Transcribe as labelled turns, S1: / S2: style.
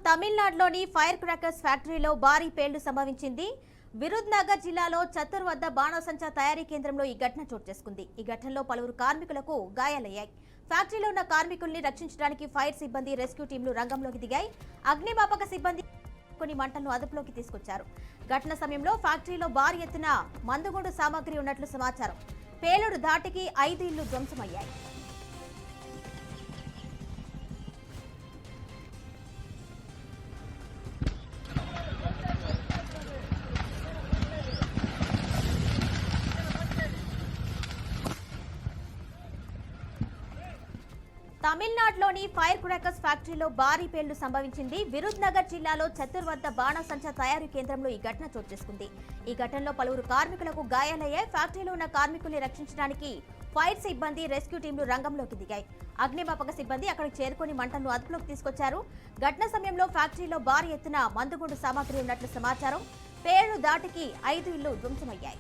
S1: తమిళనాడులోని fire crackers ఫ్యాక్టరీలో భారీ పేలుడు సంభవించింది. విరుద్నగర్ జిల్లాలో చత్తూర్ వద్ద బాణాసంచా తయారీ కేంద్రంలో ఈ ఘటన చోటు చేసుకుంది. ఈ ఘటనలో పలువురు కార్మికులకు గాయాలయ్యాయి. ఫ్యాక్టరీలో ఉన్న కార్మికుల్ని రక్షించడానికి ఫైర్ సిబ్బంది, రెస్క్యూ టీంలు రంగంలోకి దిగాయి. అగ్నిమాపక సిబ్బంది కొన్ని మంటలను అదుపులోకి తీసుకొచ్చారు. ఘటన సమయంలో ఫ్యాక్టరీలో భారీ ఎత్తున మందుగుండు సామాగ్రి ఉన్నట్లు సమాచారం. పేలుడు ధాటికి 5 ఇళ్లు ధ్వంసమయ్యాయి. తమిళనాడులోని ఫైర్ క్రాకర్స్ ఫ్యాక్టరీలో భారీ పేలుడు సంభవించింది. విరుద్నగర్ జిల్లాలో చత్తూర్ వద్ద బాణాసంచా తయారీ కేంద్రంలో ఈ ఘటన చోటు చేసుకుంది. ఈ ఘటనలో పలువురు కార్మికులకు గాయాలయ్యాయి. ఫ్యాక్టరీలో ఉన్న కార్మికుల్ని రక్షించడానికి ఫైర్ సిబ్బంది, రెస్క్యూ టీంలు రంగంలోకి దిగాయి. అగ్నిమాపక సిబ్బంది అక్కడికి చేరుకుని మంటలను అదుపులోకి తీసుకొచ్చారు. ఘటన సమయంలో ఫ్యాక్టరీలో భారీ ఎత్తున మందుగుండు సామాగ్రి ఉన్నట్లు సమాచారం. పేలుడు ధాటికి 5 ఇళ్లు ధ్వంసమయ్యాయి.